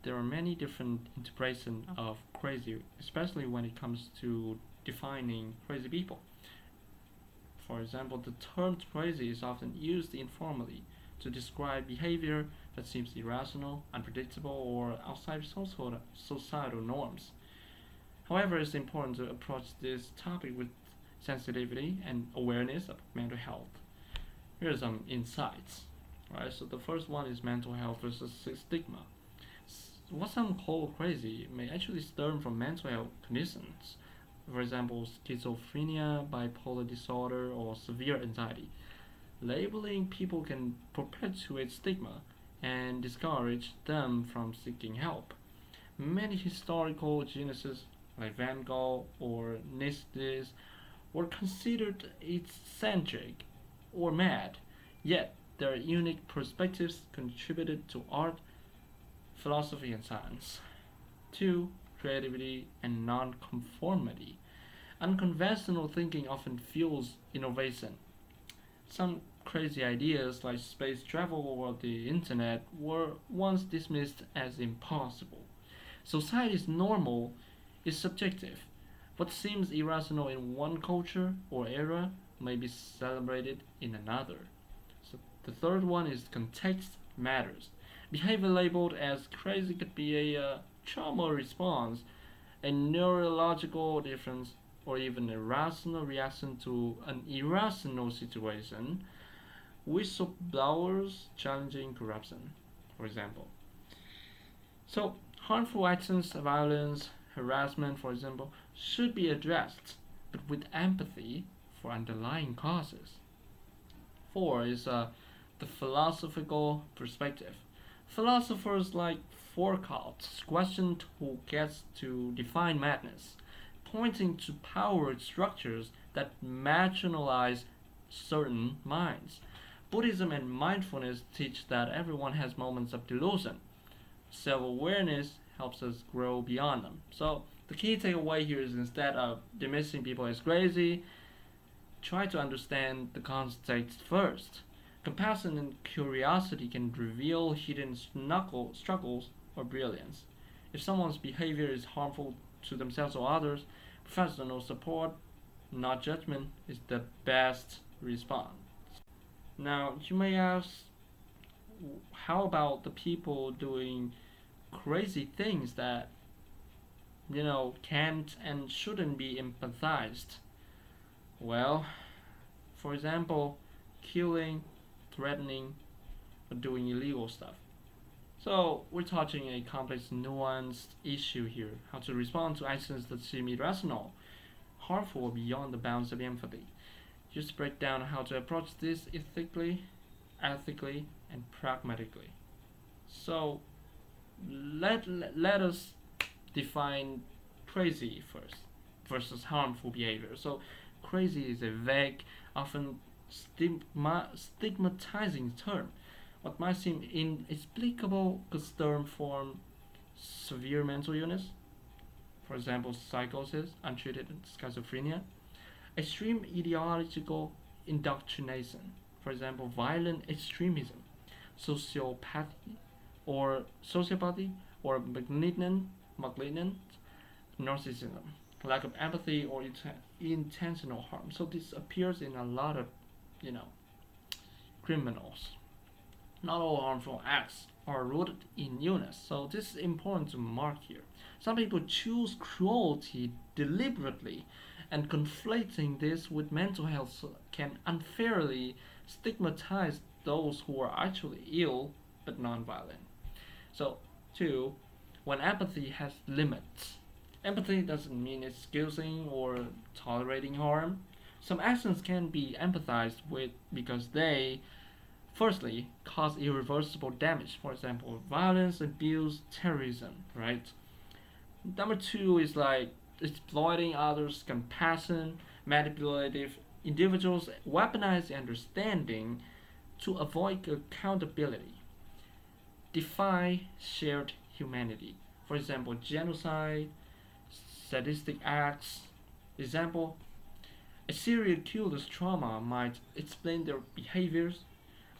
there are many different interpretations of crazy, especially when it comes to defining crazy people. For example, the term crazy is often used informally to describe behavior that seems irrational, unpredictable, or outside societal norms. However, it's important to approach this topic with sensitivity and awareness of mental health. Here are some insights. Right, so the first one is mental health versus stigma. What some call crazy may actually stem from mental health conditions, for example, schizophrenia, bipolar disorder, or severe anxiety. Labeling people can perpetuate stigma and discourage them from seeking help. Many historical geniuses like Van Gogh or Nietzsche were considered eccentric or mad, yet their unique perspectives contributed to art, philosophy, and science. 2. Creativity and nonconformity. Unconventional thinking often fuels innovation. Some crazy ideas like space travel or the internet were once dismissed as impossible. Society's normal is subjective. What seems irrational in one culture or era may be celebrated in another. So the third one is context matters. Behavior labeled as crazy could be a trauma response, a neurological difference, or even a rational reaction to an irrational situation. Whistleblowers challenging corruption, for example. So, harmful actions, violence, harassment, for example, should be addressed, but with empathy for underlying causes. 4 is the philosophical perspective. Philosophers like Foucault questioned who gets to define madness, pointing to power structures that marginalize certain minds. Buddhism and mindfulness teach that everyone has moments of delusion. Self awareness helps us grow beyond them. So, the key takeaway here is instead of dismissing people as crazy, try to understand the context first. Compassion and curiosity can reveal hidden struggles or brilliance. If someone's behavior is harmful to themselves or others, professional support, not judgment, is the best response. Now, you may ask, how about the people doing crazy things that, can't and shouldn't be empathized? Well, for example, killing, threatening, or doing illegal stuff. So we're touching a complex, nuanced issue here: how to respond to actions that seem irrational, harmful, or beyond the bounds of empathy. Just break down how to approach this ethically, and pragmatically. So let us define crazy first versus harmful behavior. So crazy is a vague, often stigmatizing term. What might seem inexplicable could stem from severe mental illness, for example, psychosis, untreated schizophrenia, extreme ideological indoctrination, for example, violent extremism, sociopathy, or malignant narcissism, lack of empathy, or intentional harm. So this appears in a lot of, you know, criminals. Not all harmful acts are rooted in illness, so this is important to mark here. Some people choose cruelty deliberately, and conflating this with mental health can unfairly stigmatize those who are actually ill but non-violent. So, 2. When empathy has limits. Empathy doesn't mean excusing or tolerating harm. Some actions can be empathized with because they, firstly, cause irreversible damage. For example, violence, abuse, terrorism, right? Number 2 is like exploiting others' compassion, manipulative individuals weaponize understanding to avoid accountability. Defy shared humanity. For example, genocide, sadistic acts. Example, a serial killer's trauma might explain their behaviors,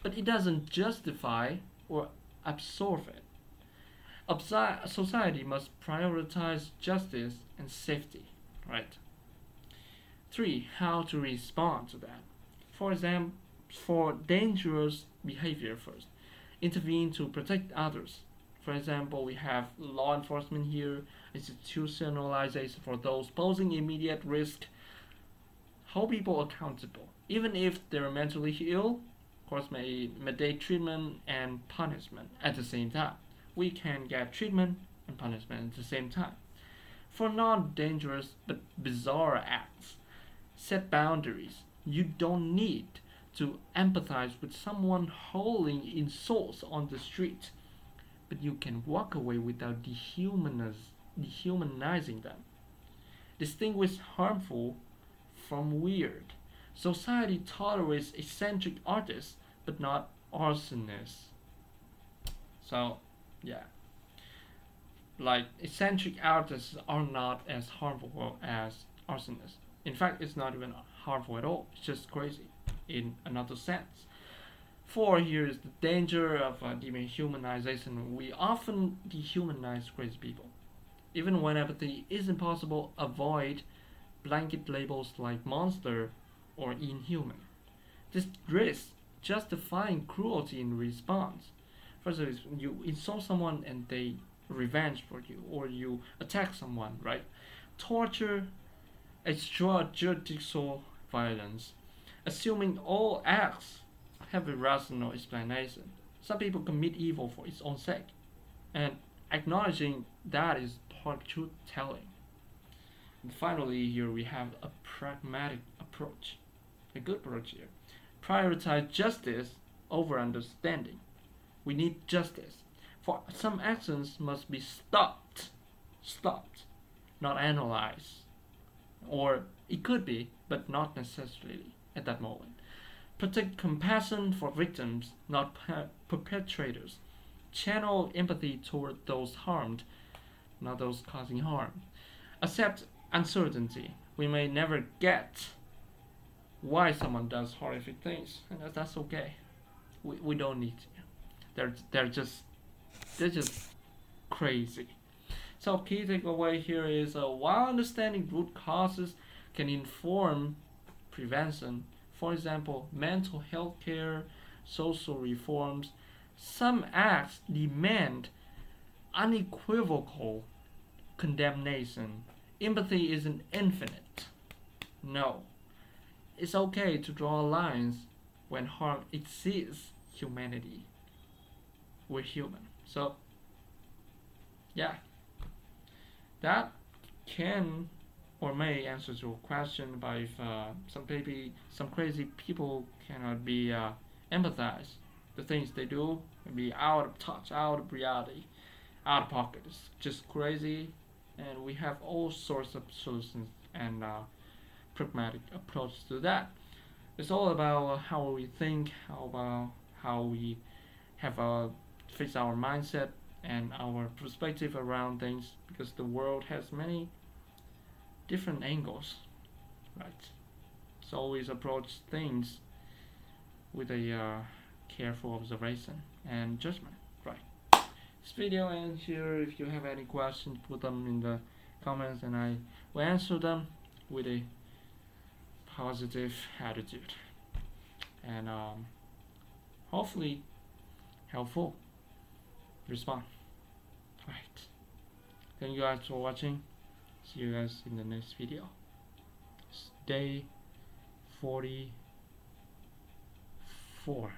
but it doesn't justify or absorb it. Society must prioritize justice and safety, right? 3. How to respond to that. For example, for dangerous behavior first, intervene to protect others. For example, we have law enforcement here, institutionalization for those posing immediate risk, hold people accountable, even if they're mentally ill. Of course, may mandate treatment and punishment at the same time. We can get treatment and punishment at the same time. For non-dangerous but bizarre acts, set boundaries. You don't need to empathize with someone hurling insults on the street, but you can walk away without dehumanizing them. Distinguish harmful from weird. Society tolerates eccentric artists, but not arsonists. So, yeah. Like, eccentric artists are not as harmful as arsonists. In fact, it's not even harmful at all. It's just crazy in another sense. 4. Here is the danger of dehumanization. We often dehumanize crazy people. Even when empathy is impossible, avoid blanket labels like monster or inhuman. This risks justifying cruelty in response. First, you insult someone and they revenge for you, or you attack someone, right? Torture, extrajudicial violence, assuming all acts have a rational explanation. Some people commit evil for its own sake, and acknowledging that is part of truth telling. And finally, here we have a pragmatic approach, a good approach here. Prioritize justice over understanding. We need justice. For some actions must be stopped, not analyzed. Or it could be, but not necessarily at that moment. Protect compassion for victims, not perpetrators. Channel empathy toward those harmed, not those causing harm. Accept uncertainty. We may never get why someone does horrific things, and that's okay. We don't need to. They're just crazy. So key takeaway here is while understanding root causes can inform prevention, for example, mental health care, social reforms, some acts demand unequivocal condemnation. Empathy isn't infinite. No. It's okay to draw lines when harm exceeds humanity. We're human. So, yeah. That can or may answer your question about if some crazy people cannot be empathized. The things they do can be out of touch, out of reality, out of pocket. It's just crazy, and we have all sorts of solutions and pragmatic approach to that. It's all about how we think, how we have fix our mindset and our perspective around things, because the world has many different angles, right? So always approach things with a careful observation and judgment, right? This video ends here. If you have any questions, put them in the comments and I will answer them with a positive attitude and hopefully helpful response. Right. Thank you guys for watching. See you guys in the next video. It's day 44.